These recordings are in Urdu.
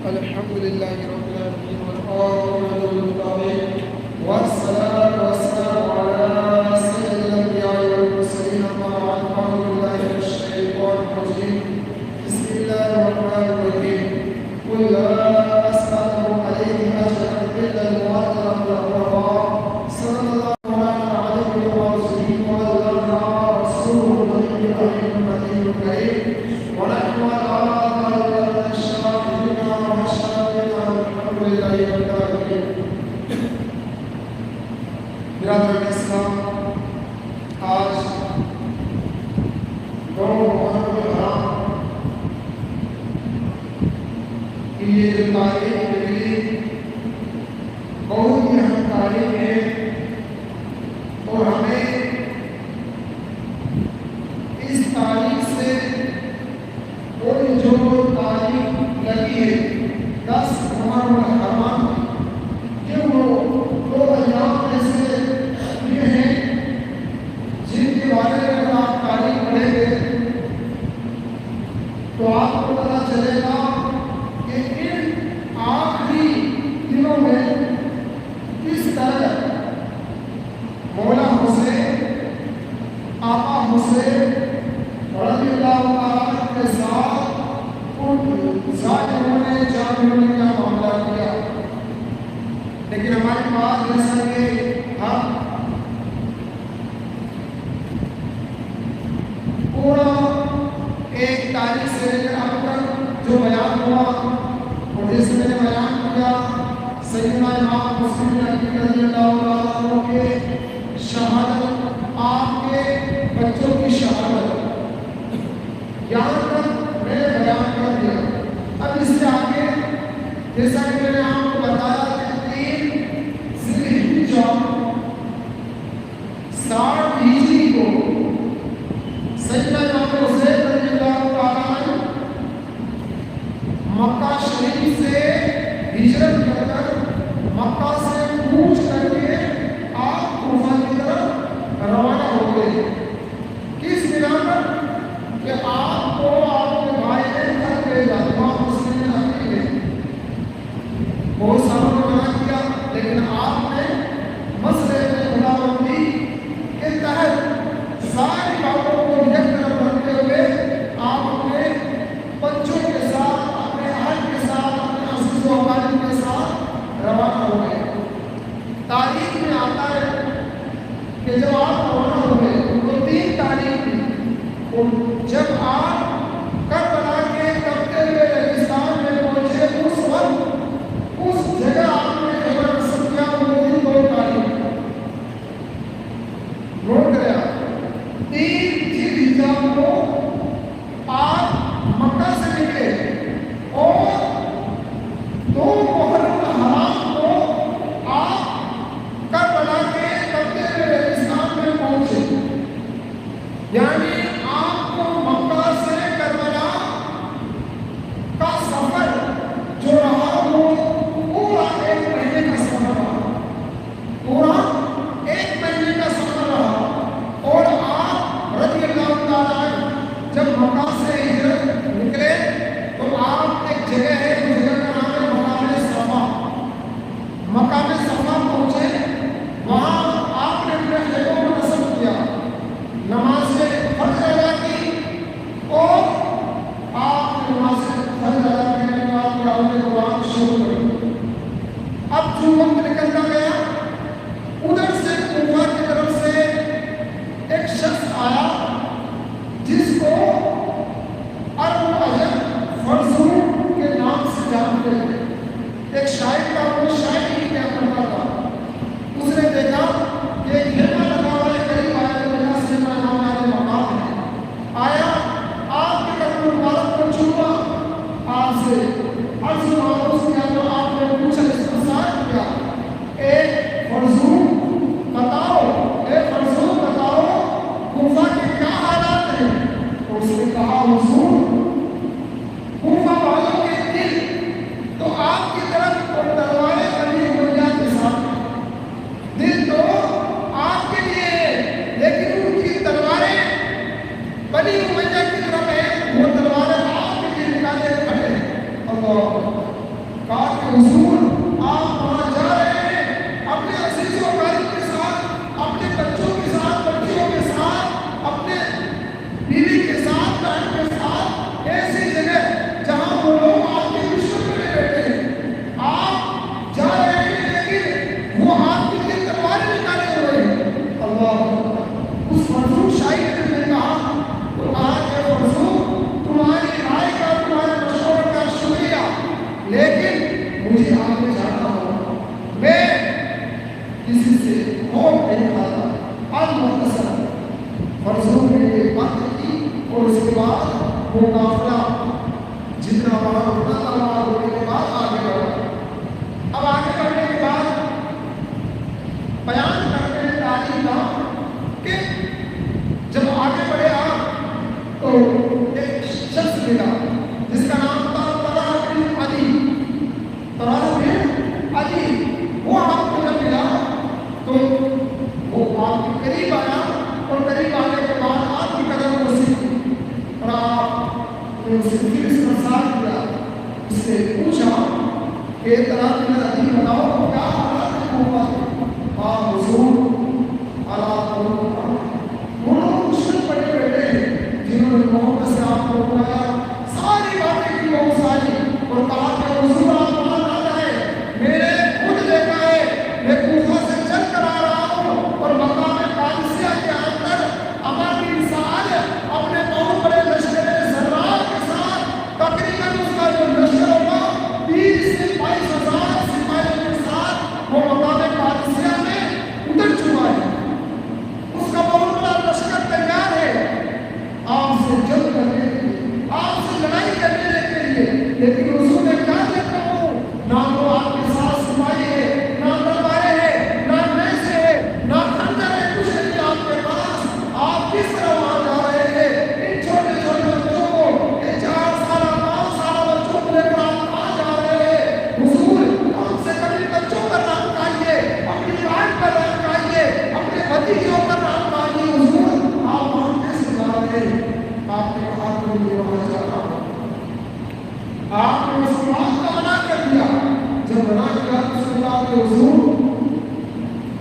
الحمد لله رب العالمين والآخرة للمتقين والصلاة والسلام على سيد الأنبياء والمرسلين أما بعد فأعوذ بالله من الشيطان الرجيم بسم الله الرحمن الرحيم قل لا أسألكم عليه أجرا إلا المودة في القربى صلى الله عليه ورسوله وبلغنا رسوله النبي الأمين المتين الكريم ونحن على ذلك الشاهدين والشاهدين والحمد لله رب العالمين. برادران اسلام، آج دونوں محرم الحرام کی یہ جو تاریخ نکلی بہت ہی اہم تاریخ ہے اور ہمیں اس تاریخ سے کوئی جو تاریخ لگی ہے 10 محرم الحرام کہ وہ دو ایام ایسے یہ ہیں جن کے بارے میں اگر آپ تاریخ پڑھیں گے تو آپ کو پتہ چلے گا کہ ان آخری دنوں میں کس طرح مولا حسین آقا حسین رضی اللہ عنہ کے ساتھ ان ظالموں نے جانوروں نے کیا معاملہ کیا. لیکن ہمارے پاس جیسا کہ ہم پورا ایک تاریخ سے لے کر اب تک جو بیان ہوا اور جیسے میں نے بیان کیا سیدنا امام مسلم رضی اللہ عنہ کے شہادت، آپ کے بچوں کی شہادت، یہاں تک میں نے بیان کر دیا. اب اس سے آگے جیسا کہ میں نے آپ کو بتایا کہ 3 ذی الحجہ 60 ہجری کو سیدنا امام حسین رضی اللہ عنہ مکہ شریف سے ہجرت کر کر مکہ سے کوچ کر کے آپ کوفہ کی طرف روانہ ہو گئے. کس بنا پر کہ آپ کو آپ کے بھائی نے خط بھیجا، امام مسلم نے خط بھیجا. بہت ساروں نے منع کیا لیکن آپ نے مسئلے میں خداوندی کے تحت ساری باتوں کو یک طرف رکھتے ہوئے آپ اپنے بچوں کے ساتھ، اپنے اہل کے ساتھ، اپنے عزیز و اقارب کے ساتھ روانہ ہو گئے. تاریخ میں آتا ہے کہ جب آپ روانہ ہو گئے تو 3 تاریخ تھی اور جب آپ کربلا کے کبتے ہوئے ریگستان میں پہنچے اس وقت اس جگہ آپ نے خبر رسم کیا وہ 2 تاریخ نوٹ کریا. 3 ذی الحجہ کو آپ مکہ سے نکلے اور 2 محرم الحرام کو آپ کربلا کے کبتے ہوئے ریگستان میں پہنچے. یعنی آپ کو مکہ سے کربلا کا سفر جو رہا وہ پورا 1 مہینے کا سفر رہا، پورا 1 مہینے کا سفر رہا. اور آپ رضی اللہ تعالیٰ جب مکہ سے ہجرت نکلے تو آپ ایک جگہ ہے، اس جگہ کا نام ہے مقام صفا. مقام صفا پہنچے، وہاں آپ نے اپنے خیموں کو نصب کیا، نماز فرض ادا کی اور آپ نے نماز فرض ادا کرنے کے بعد قرآن قرآن شروع کر. اب جو وقت نکلتا گیا ادھر سے کوفہ کی طرف سے ایک شخص آیا جس کو ابو العجب فرزون کے نام سے جانتے ہیں. ایک شاعر کا وہ شاعری کیا کرتا تھا. اس نے دیکھا کہ ایک خیمہ لگا ہوا ہے، قریب آیا تو جہاں سے نام والے مقام ہے. آیا آپ کے قدم مبارک کو چھوا، آپ سے عرض و معروض کیا تو آپ نے پوچھا استفسار کیا، اے فرزون بتاؤ، اے فرزون بتاؤ کوفہ کے کیا حالات ہیں. تو اس نے کہا حضور کوفہ والوں کے دل تو آپ کی طرف تلواریں بنی امیہ کے ساتھ، دل تو آپ کے لیے ہے لیکن ان کی تلواریں بنی امیہ کی طرف ہے، وہ تلواریں آپ کے لیے نکالے کھڑے. اللہ نہیں کھاتا المختصر فرضوں میں یہ بات کی اور اس کے بعد وہ قافلہ جتنا بڑا اتنا تلوار ہونے کے بعد آگے بڑھا. اب آگے بڑھنے کے بعد بیان کرتے ہیں تعلیم کا کہ جب آگے بڑھے آپ تو ایک شخص ملا جس کا نام تھا طلحہ بن علی. وہ آپ کو جب ملا تو وہ آپ کے قریب آیا اور قریب آنے کے بعد آپ کی قدم کو سیکھی اور آپ نے اسے پھر اس کا ساتھ دیا. اس سے پوچھا کہ طلحہ بن علی بتاؤ کیا حالات ہے محمد؟ آپ حضور حالات وہ لوگ مشکل پڑے بیٹھے ہیں جنہوں نے محمد سے آپ کو بلایا ساری باتیں کی بہت ساری اور کہا کہ حضور آپ وہاں نہ جائیں میرے خود دیکھا ہے میں کوفہ سے چل کر آ رہا ہوں اور مقام قادسیہ کے اندر ہماری انسان اپنے بہت بڑے لشکر سردار کے ساتھ تقریباً اس کا جو لشکر ہوگا 20 سے 22 ہزار سپاہیوں کے ساتھ وہ مقام قادسیہ میں اتر چکا ہے. اس کا بہت بڑا لشکر تیار ہے آپ سے جنگ کرنے کے لیے آپ سے لڑائی کرنے کے لیے. لیکن حضور میں کیا دیکھتا ہوں نہ تو آپ کے ساتھ سپاہی ہے نہ تلواریں ہیں نہ نیزے ہیں نہ خنجر ہے کچھ نہیں آپ کے پاس. آپ کس طرح وہاں جا رہے ہیں ان چھوٹے چھوٹے بچوں کو ان 4 سالہ 5 سالہ بچوں کو لے کر آپ کہاں جا رہے ہیں؟ حضور ہم سے کبھی بچوں کا نام کہیے اپنی بات کا نام کہیے اپنے بھتیجوں کا نام کہیے. حضور آپ وہاں کیسے جا رہے ہیں؟ آپ نے کہا کہ میں وہاں جا رہا ہوں. آپ نے اس بات کا منع کر دیا. جب منع کیا تو اس اللہ کے حضور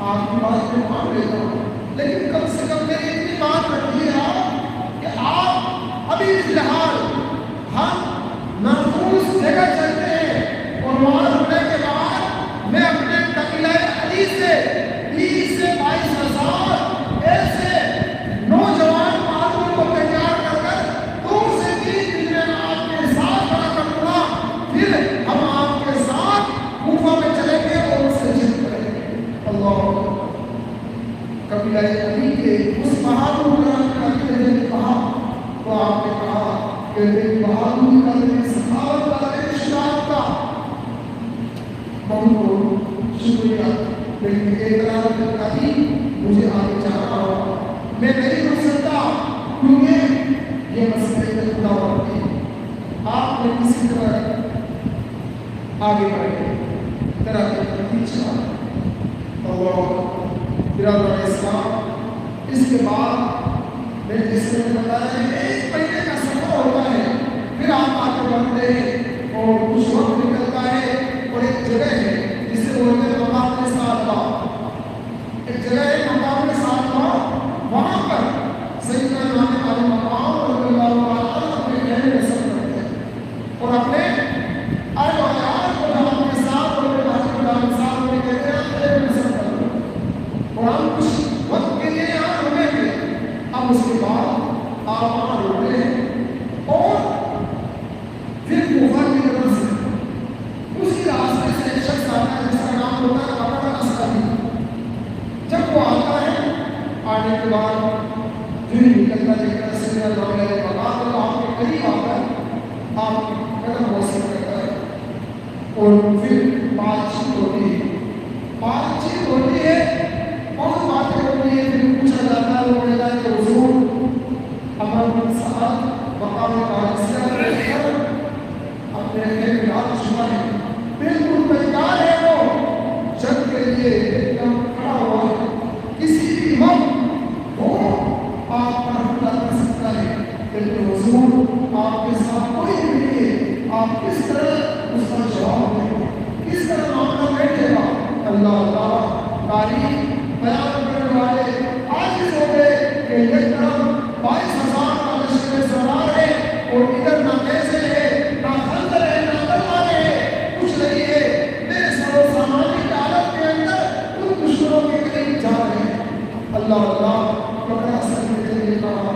آپ کی بات میں مان لیتا ہوں لیکن کم سے کم میری اتنی بات رکھیے آپ کہ آپ ابھی اس لحاظ ہم محفوظ جگہ چلتے ہیں اور وہاں رکھنے کے بعد میں اپنے قبیلہ علی سے 20 سے 22 ہزار ایسے نوجوان مردوں کو تیار کر کر 2 سے 3 دن میں آپ کے ساتھ کھڑا کر دوں گا. پھر ہم آپ کے ساتھ کوفہ میں چلیں گے اور اس سے جنگ کریں گے. اللہ قبیلہ علی کے اس بہادر قبیلے نے کہا تو آپ نے کہا کہ میری بہادری کا میری سخاوت کا میری شجاعت کا بہت بہت شکریہ لیکن ایک طرح علی مجھے آگے جانا ہوگا. میں نہیں رک سکتا کیونکہ یہ مسئلے میں خدا ہوتی ہے. آپ نے کسی طرح آگے بڑھے طرح کے پیچھے اللہ برادر اسلام. اس کے بعد میں جس نے بتایا ہے 1 مہینے کا سفر ہوتا ہے پھر آپ آگے بڑھتے ہیں اور کچھ وقت نکلتا ہے اور ایک جگہ ہے جسے بولتے ہیں مقام سالبہ. ایک جگہ ہے مقام سالبہ. وہاں پر سیدنا امام علی مقام رضی اللہ عنہ اپنے گھر میں سفر کرتے ہیں اور اپنے اہل و عیال کو جب کے ساتھ اور اپنے بھائی کے ساتھ میں کہتے ہیں میں سفر کروں اور ہم کچھ وقت کے لیے یہاں رکیں گے. اب اس کے بعد آپ وہاں رکتے ہیں اور پھر کوفہ کی طرف سے اسی راستے سے ایک شخص آتا ہے جس کا نام ہوتا ہے ابو الاسلم. جب وہ آتا ہے آنے کے بعد پھر نکلتا جگہ سے اللہ علیہ وسلم تو آپ کے قریب آتا ہے آپ قدم وصل کرتا ہے اور پھر بات چیت ہوتی ہے. بات چیت ہوتی ہے بہت باتیں ہوتی ہیں. پھر پوچھا جاتا ہے وہ کہتا ہے کہ حضور ہمارے ساتھ مقام قادسیہ کے اپنے خیر یاد شما ہے بالکل تیار ہے وہ جنگ کے لیے ایک دم کھڑا ہوا ہے. کسی بھی وقت وہ آپ پر حملہ کر سکتا ہے لیکن حضور آپ کے ساتھ کوئی نہیں ہے. آپ کس طرح اس کا جواب دیں کس طرح معاملہ بیٹھے گا. اللہ تعالیٰ تاریخ بیان کرنے والے عاجز ہو گئے کہ ایک طرف 22,000 کا لشکر سوار ہے اور ادھر نہ پیسے ہے نہ خنجر ہے نہ تلواریں ہے کچھ نہیں ہے. میرے سر و سامان کی حالت کے اندر ان دشمنوں کے قریب جا رہے ہیں. اللہ پکڑا سکتے تھے کہا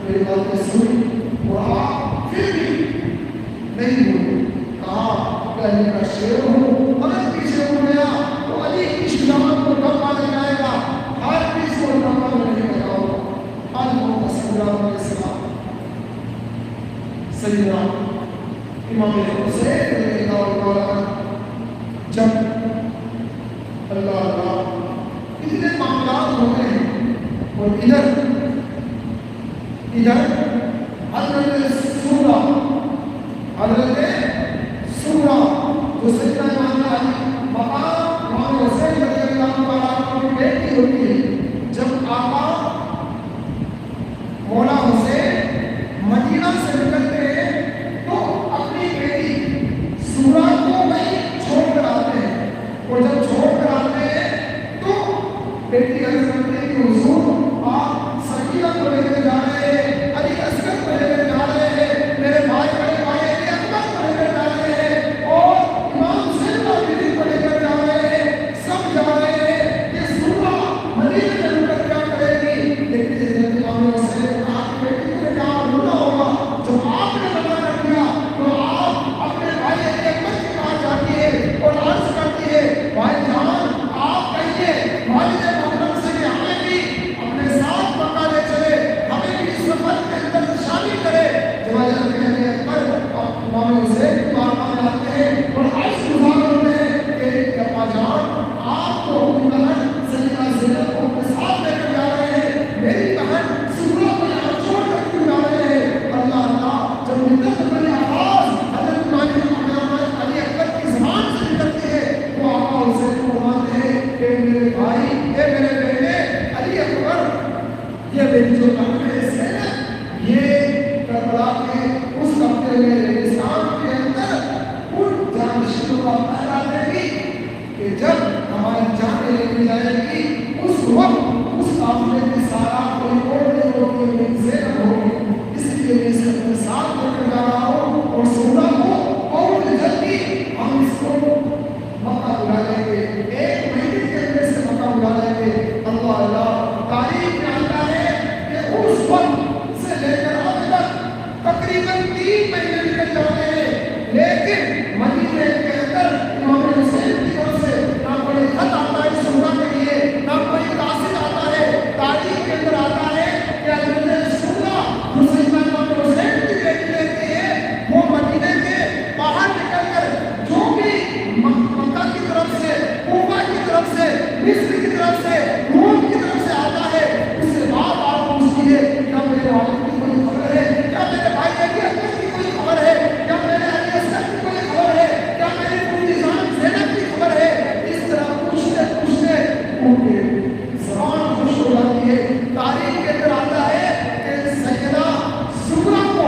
میری باتیں سنی اور آپ پھر بھی نہیں بولے. کہا کہ علی کا شیر ہوں اگر پیچھے ہو گیا تو علی کی شجاعت کو کب مانا جائے گا. علیہ السلام سیدنا امام حسین رضی اللہ عنہ جب اللہ اتنے معاملات ہوتے ہیں اور ادھر حضرت سورہ جو سیدنا امام علی مقام امام حسین رضی اللہ عنہ کی بیٹی ہوتی ہے، جب آقا مولا حسین مدینہ سے نکلتے ہیں تو اپنی بیٹی سورہ کو وہیں چھوڑ کر آتے ہیں، اور جب چھوڑ کر آتے ہیں تو بیٹی عرض کرتے ہیں کہ حضور آپ سکینہ کو لے کر جا رہے ہیں، علی اصغر کو لے کر جا رہے ہیں، میرے بھائی بڑے بھائی علی اکبر کو لے کر جا رہے ہیں، اور امام حسین کو لے کر جا رہے ہیں، سب جا رہے ہیں، یہ سورہ مدینہ میں رک کر کیا کرے گی؟ لیکن امام حسین آپ نے منع کر دیا تو آپ اپنے بھائی علی اکبر کے پاس جاتی ہے اور عرض کرتی ہے، بھائی جان آپ کہیے والد محترم سے کہ ہمیں بھی اپنے ساتھ مکہ لے چلے، ہمیں بھی اس سفر کے اندر شامل کرے۔ جب علی اکبر امام حسین کی بارگاہ میں آتے ہیں اور عرض گزار ہوتے ہیں کہ ابا جان آپ تو اپنی بہن سیدہ زینب کو اپنے ساتھ لے کر جا رہے ہیں، میری بہن سورہ کو یہاں چھوڑ کر کیوں جا رہے ہیں؟ اللہ جب مدت بڑی آواز حضرت علی اکبر کی زبان سے نکلتی ہے تو آقا حسین کو فرماتے ہیں کہ میرے بھائی، اے میرے بیٹے علی اکبر، یہ میری جو بہن ہے زینب، یہ کربلا کے اس ہفتے میں ریگستان کے اندر ان جانشینوں کا پہرا دے گی کہ جب ہماری جانیں لے کے جائے گی اس وقت اس قافلے میں سارا کوئی اور نہیں ہوگی، میری زینب ہوگی، اس لیے میں اسے اپنے ساتھ لے کر جا رہا ہوں اور سورہ کو اور جلدی ہم اس کو مکہ بلا لیں گے، ایک مہینے کے اندر سے مکہ بلا لیں گے۔ اللہ تاریخ میں آتا ہے کہ اس وقت سے لے کر اب تک تقریباً 3 مہینے نکل جاتے ہیں، لیکن مدینے کے اندر امام حسین کی طرف سے نہ کوئی خط آتا ہے سورہ کے لیے، نہ کوئی قاصد آتا ہے۔ تاریخ کے اندر آتا ہے کہ حضرت سورہ حسین امام حسین کی بیٹی لیتے ہیں، وہ مدینے کے باہر نکل کر جو بھی مکہ کی طرف سے، کوفہ کی طرف سے، مصر کی طرف سے، روم کی طرف سے آتا ہے، اس سے بات آپ پوچھتی ہے کیا میرے والد کی کوئی خبر ہے، کیا میرے بھائی علی اکبر کی کوئی خبر ہے، کیا میرے علی اصغر کی کوئی خبر ہے، کیا میری پوری جان زینب کی خبر ہے؟ اس طرح پوچھتے پوچھتے ان کے زبان خوش ہو جاتی ہے۔ تاریخ کے اندر آتا ہے کہ سیدہ سغرا کو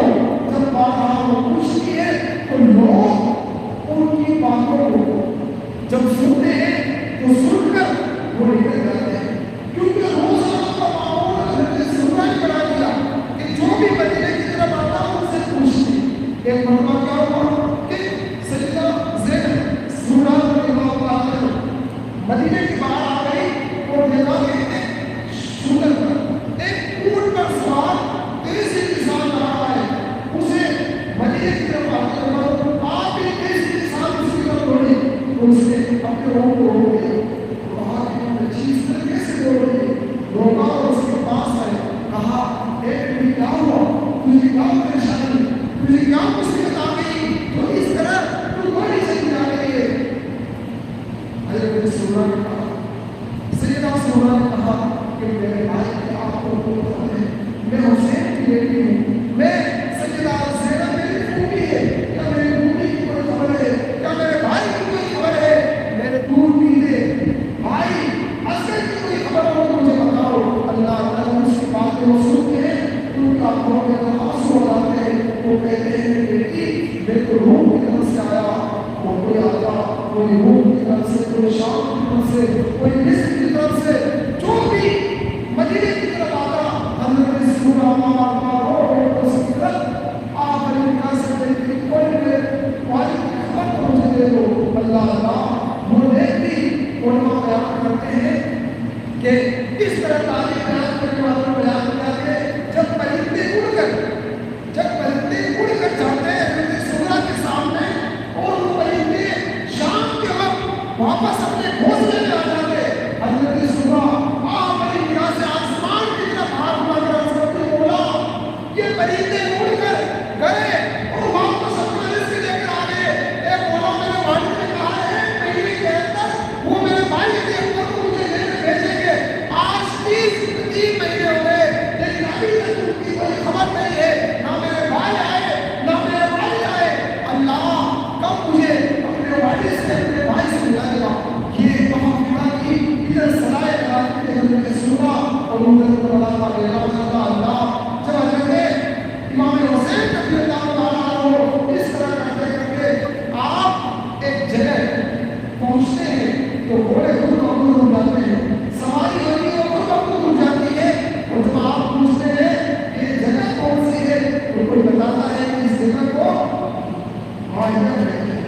جب بارہا وہ پوچھتی ہے تو لوگ ان کی باتوں کو جب سنتے ہیں تو سن کر وہ نکل جاتے ہیں، کیونکہ روزانہ کا معمول حضرت سغرا نے بنا دیا کہ جو بھی مدینے کی طرف آتا ان سے پوچھتی۔ ایک مرتبہ کیا ہوا کہ سیدہ زینب سغرا رضی اللہ عنہا مدینے کے باہر آ گئی اور دیکھا کہ سنت پر ایک اونٹ پر سوار تیزی کے ساتھ آ رہا ہے، اسے مدینے کی طرف آتے ہوئے آپ بھی تیزی کے ساتھ اس کی طرف دوڑے، تو اس نے اپنے اونٹ کو روک دیا، کہا کہ چیز پر کیسے دوڑ رہی؟ روکا اور اس کے پاس آئے، کہا اے تمہیں کیا ہوا، تجھے کیا پریشانی، تجھے کیا مصیبت آ گئی تو اس طرح تو دوڑی چلی جا رہی ہے؟ حضرت سغرا نے کہا، سیدہ سغرا نے کہا کہ میرے بھائی کی آپ کو کوئی خبر ہے، میں حسین کی بیٹی ہوں، میں سیدہ زینب میری پھوپھی ہے، کیا میری پھوپھی کی کوئی خبر ہے، کیا میرے بھائی کی کوئی خبر ہے؟ میرے دور پیدے بھائی اصغر کی کوئی خبر ہو تو مجھے بتاؤ۔ اللہ تعالیٰ اس کی باتیں وہ سنتے ہیں تو ان کا آنکھوں میں آنسو ہو جاتے ہیں، وہ کہتے ہیں بیٹی میں تو روم کی طرف سے آیا، وہ کوئی آتا، کوئی روم کی طرف سے، کوئی شام کی طرف سے، کوئی مصر کی طرف سے، جو بھی مدینے کی طرف آتا، حضرت سغرا اس کی طرف آپ علی کہہ سکتے کہ کوئی میرے والد کی خبر تو مجھے دے دو۔ اللہ وہ دیکھتی علماء بیان کرتے ہیں کہ کس طرح تاریخ بیان کرنے والوں نے بیان کیا کہ جب پرندے اڑ کر جاتے ہیں حضرت سغرا کے سامنے اور وہ پرندے شام کے وقت واپس اپنے گھونسلے میں آ جاتے، حضرت سغرا آپ علی نگاہ سے آسمان کی طرف ہاتھ اٹھا کر عرض کرتی، مولا اللہ جب حضرت امام حسین رضی اللہ عنہ اس طرح کرتے کرتے آپ ایک جگہ پہنچتے ہیں تو گھوڑے خود مقبول ہو جاتے ہیں، سواری ہوتی ہے وہ مقبول ہو جاتی ہے، اور جب آپ پوچھتے ہیں یہ جگہ کون سی ہے تو کوئی بتاتا ہے کہ اس جگہ کو آئینہ کہتے ہیں۔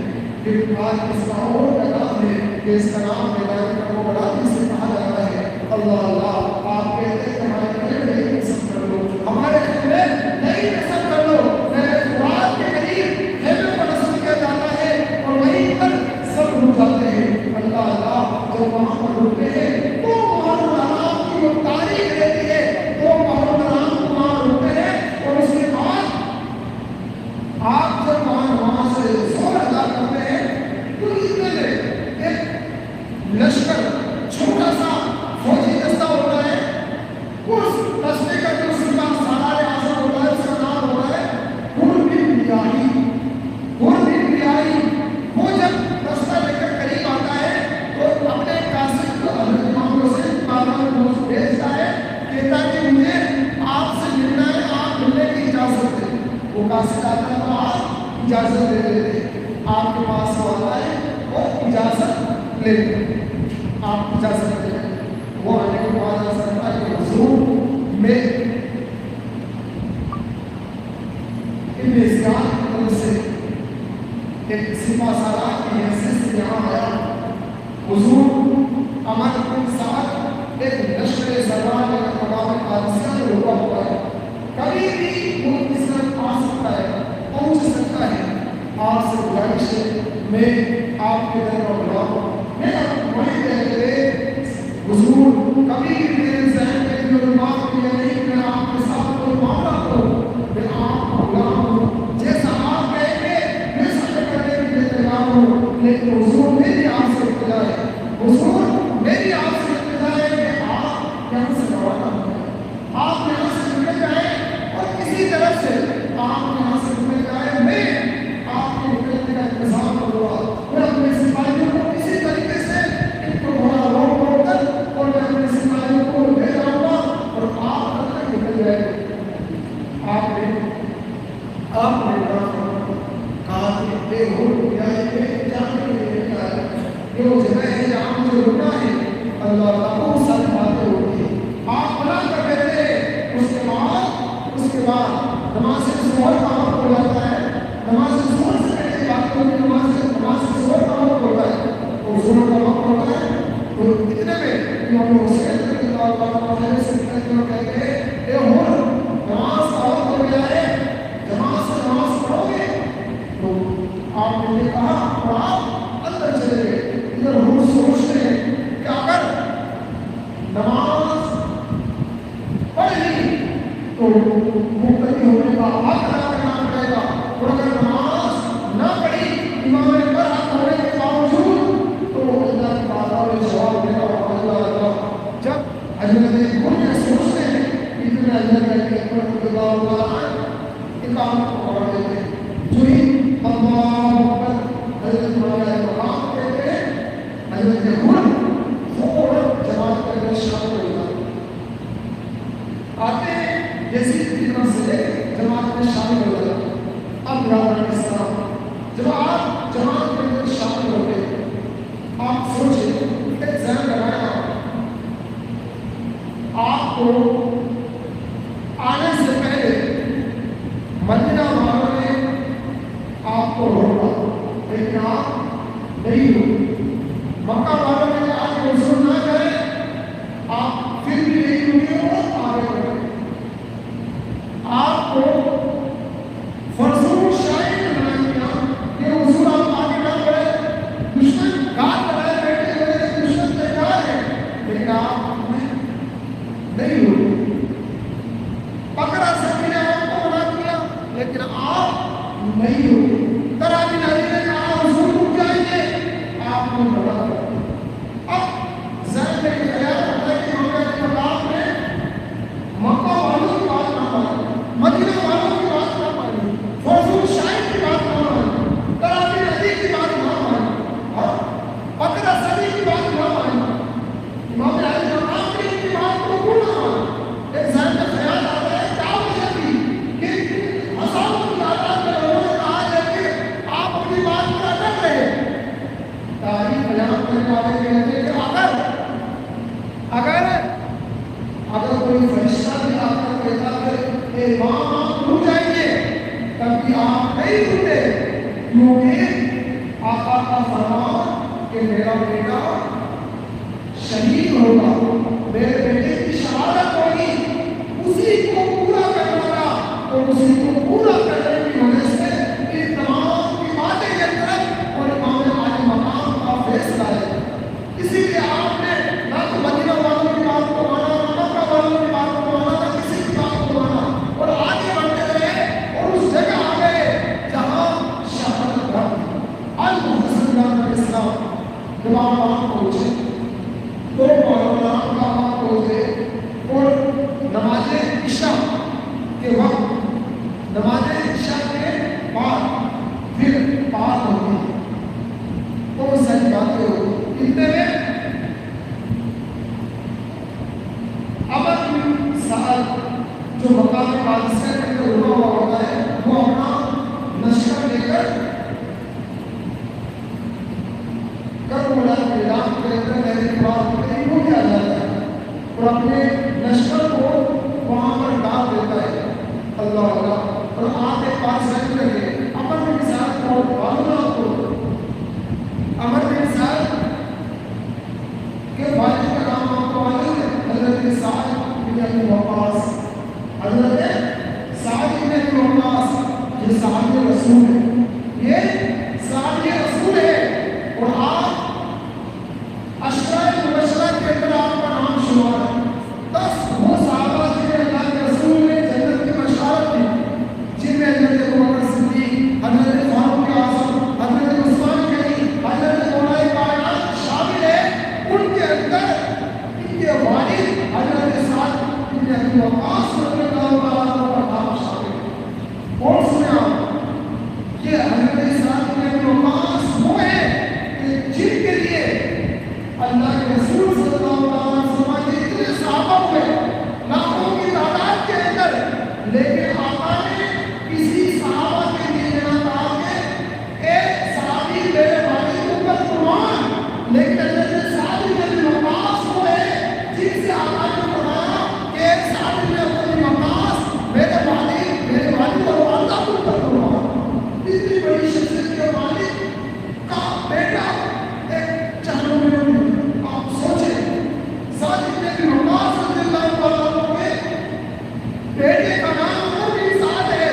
پھر آج اس کا اور پیغام ہے کہ اس کا نام میدان کربلا سے کہا جاتا ہے۔ اللہ اللہ آپ کہتے ہیں ہمارے دل میں نصب کر لو، ہمارے دل میں نہیں نصب کر لو، میرے قرآن کے قریب خیمے پر نصب کیا جاتا ہے اور وہیں پر سب رک جاتے ہیں۔ اللہ اللہ جب وہاں پر رکتے ہیں تو محرم الحرام کی وہ تاریخ رہتی ہے، تو محرم الحرام کو وہاں رکتے ہیں اور اس کے بعد آپ جب وہاں سے زور ادا کرتے ہیں تو اتنے میں ایک لشکر چھوٹا سا فوجی دستہ ہوتا ہے، اس دستے کا جو سردار سالار اعظم ہوتا ہے اس کا نام ہوتا ہے حر بن بیاہی۔ حر بن بیاہی وہ جب دستہ لے کر قریب آتا ہے تو اپنے قاصد کو حضرت امام حسین کو بھیجتا ہے، کہتا ہے کہ مجھے آپ سے ملنا ہے، آپ ملنے کی اجازت دیں۔ وہ قاصد آتا ہے تو آپ اجازت دے دیتے ہیں، آپ کے پاس آتا ہے اور اجازت لیتے ہیں، آپ اجازت دیتے ہیں۔ وہ آنے کے بعد ایسا کرتا ہے کہ حضور میں ابن زیاد کی طرف سے ایک سپہ سالار کی حیثیت سے یہاں آیا، حضور امر بن سعد ایک لشکر سلمان کا مقام قادسیہ میں رکا ہوا ہے، کبھی بھی وہ اس طرف آ سکتا ہے، پہنچ سکتا ہے، آپ سے گزارش ہے میں آپ کے در پر بلا ہوں، میں وہیں کہتے حضور کبھی بھی میرے ذہن میں کوئی بات بھی نہیں، میں آپ کے ساتھ کوئی معاملہ کروں، میں آپ کو بلا ہوں، جیسا آپ کہیں گے میں سب کرنے کے لیے تیار ہوں، لیکن حضور میری آپ سے ابتدا ہے، حضور میری آپ سے ابتدا ہے کہ آپ یہاں سے روانہ ہوں، آپ یہاں سے نکل جائیں اور کسی طرح سے آپ یہاں سے نکل جائیں، میں آپ کے نکلنے کا انتظام کروں گا، میں اپنے سپاہیوں کو کسی طریقے سے ان کو بڑا روک کر اور میں اپنے سپاہیوں کو لے جاؤں گا اور آپ تک نکل جائیں گے۔ آپ نے کہا کہ بے ہو یا یہ جانے کے لیے کیا ہے، یہ وہ جگہ ہے جہاں مجھے رکنا ہے، اللہ کا بہت ساری باتیں ہوتی ہیں، آپ بنا کر کہتے ہیں۔ اس کے بعد نماز ظہر کا وقت ہو جاتا ہے، نماز ظہر سے پہلے بات ہوتی ہے، نماز ظہر کا وقت ہوتا ہے، اور ظہر کا وقت ہوتا ہے تو اتنے میں امام حسین رضی اللہ عنہ سے نکلتے اور کہتے ہیں اے حر نماز کا وقت ہو گیا ہے، جماعت سے نماز پڑھو گے؟ تو آپ نے کہا اور آپ اندر چلے گئے۔ ادھر حر سوچتے ہیں کہ اگر نماز پڑھ لی تو مقتدی ہونے کا حق ادا کرنا پڑے گا، اور اگر نماز نہ پڑھی امام پر حق ہونے کے باوجود تو اللہ کی بارگاہ میں جواب دے گا۔ جب حضرت حر سوچتے ہیں اتنے حضرت اکبر اقامت کو پڑھ دیتے ہیں، جو ہی اللہ اکبر حضرت مولانا مقام کہتے ہیں، حضرت حر فوراً جماعت کے اندر شامل ہو جاتے ہیں، آتے ہیں یزید کی طرف سے جماعت میں شامل ہو جاتے ہیں۔ اب برادران اسلام جب آپ جماعت کے اندر شامل ہوتے ہیں، آپ سوچیں ایک ذہن لگایا آپ کو آنے سے پہلے مدینہ والوں نے آپ کو روکا لیکن آپ نہیں روکے، مکہ والوں نے کہا کہ حضور نہ کریں، آپ پھر بھی نہیں روکے اور آگے بڑھے، آپ کو فرضوں شاعر بنا دیا کہ حضور آپ آگے نہ بڑھے، دشمن گھات بنائے بیٹھے ہوئے دشمن تیار ہے، لیکن آپ نہیں ہوئے، پکڑا سبھی نے آپ کو بنا دیا لیکن آپ نہیں ہوئے، طرح بھی نہیں نے کہا حضور رک جائیں گے، آپ نے بڑھا کرنے والے کہتے ہیں کہ اگر کوئی فرشتہ بھی آ کر کہتا کہ اے امام آپ رک جائیے، تب بھی آپ نہیں رکتے، کیونکہ آقا کا فرمان کہ میرا بیٹا شہید ہوگا، میرے بیٹے کی شہادت ہوگی، اسی کو پورا کرنا تھا، اور اسی کو پورا کرنے کی وجہ سے ان تمام کی باتیں کے طرف اور امام عالی مقام کا فیصلہ ہے۔ اسی لیے آپ نے نہ تو مدینہ والوں کی بات کو مانا، نہ مکہ والوں کی بات کو مانا، نہ کسی کی بات کو مانا، اور آگے بڑھتے رہے اور اس جگہ آ گئے جہاں شہادت المحسن علیہ السلام امام وہاں پہنچے، تو مولانا کا وہاں پہنچے اور نماز عشاء کے وقت، نماز عشاء کے بعد پھر پار ہوتی تو وہ سچ باتیں ہوتی۔ اتنے میں عمر بن سعد جو مقام بادشاہ کے اندر رکا ہوا ہوتا ہے، وہ اپنا لشکر لے کر کربلا کے علاقے کے اندر نہر فرات کے قریب ہو کے آ جاتا ہے اور اپنے لشکر کو وہاں پر ڈال دیتا ہے۔ اللہ اللہ، اور آپ ایک بات سمجھ لگے، عمر بن سعد کو معلوم آپ کو عمر بن سعد کے والد کا نام آپ کو معلوم ہے، حضرت سعد بن ابی وقاص۔ حضرت سعد بن ابی وقاص یہ صحابی رسول ہے، یہ صحابی رسول ہے، اور آپ اشرار مبشرہ کے اندر آپ کا نام شمار ہے۔ 10 وہ صحابہ جنہیں اللہ کے رسول نے جنت کی بشارت دی، جن میں حضرت ابوبکر صدیق، حضرت فاروق اعظم، حضرت عثمان غنی، حضرت مولا کائنات شامل ہے۔ ان کے اندر ان کے والد حضرت سعد بن ابی وقاص رضی اللہ عنہ کا نام شامل ہے۔ اور سنیں آپ، یہ حضرت سعد بن ابی وقاص وہ ہیں کہ جن کے لیے اللہ کے رسول صلی اللہ علیہ وسلم کے اتنے صحابہ ہوئے لاکھوں کی تعداد کے اندر، لیکن آقا نے کسی صحابہ کے لیے دینا کہا کہ ایک صحابی میرے بھائی کو پر قربان، لیکن حضرت سعد بن ابی وقاص وہ ہے جن سے آقا نے فرمایا کہ ایک سعد بن ابی وقاص میرے والد اور والدہ کو پر قربان۔ اتنی بڑی شخصیت کے والد کا بیٹا ایک چہلوں میں آپ سوچیں، سعد بن ابی وقاص رضی اللہ عنہ کے بیٹے کا نام عمر بن سعد ہے،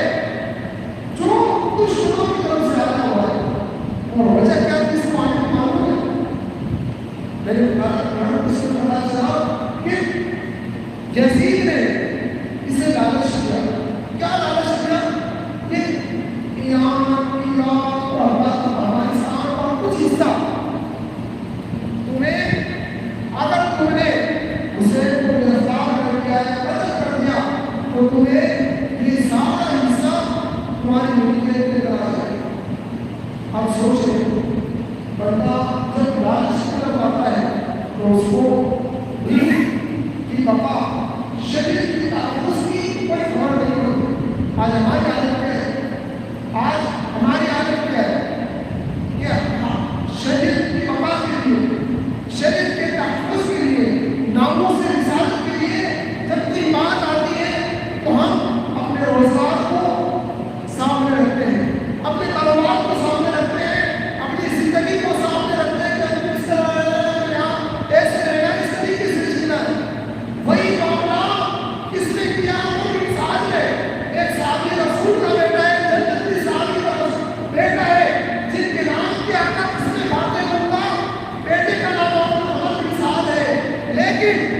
جو دشمنوں کی طرف سے آیا ہوا ہے، اور وجہ کیا ہے اس کو آنے معلوم ہے؟ لیکن اس کو پتا چلا کہ یزید نے اسے لالچ کیا۔ کیا لالچ کیا؟ کہ ایمان اور افغانستان کا کچھ حصہ اگر تم نے اسے کو گرفتار کر دیا ہے، قتل کر دیا، تو تمہیں یہ سارا حصہ تمہاری ملکیت میں کرا جائے گا۔ اب سوچیں، بندہ جب لالچ کی طرف آتا ہے تو اس کو دین کی بقا، شریعت کی تحفظ کی کوئی خبر نہیں ہوتی۔ آج ہماری عادت کیا ہے؟ آج ہماری عادت کیا ہے کہ شریعت کی بقا کے لیے، شریعت کے تحفظ کے لیے، ناموس رسالت کے لیے جب کوئی بات آتی ہے تو ہم اپنے روزگار کو سامنے رکھتے ہیں، اپنے کاروبار کو سامنے رکھتے ہیں، اپنی زندگی کو سامنے رکھتے ہیں کہ اس طرح ایسے رہنا، اس طریقے سے جینا ہے۔ وہی معاملہ کس نے کیا؟ عمر بن سعد نے، ایک صحابی رسول کا بیٹا ہے، جنتی صحابی کا بیٹا ہے، جن کے نام کے آقا اس نے باتیں کرتا، بیٹے کا نام عمر بن سعد ہے، لیکن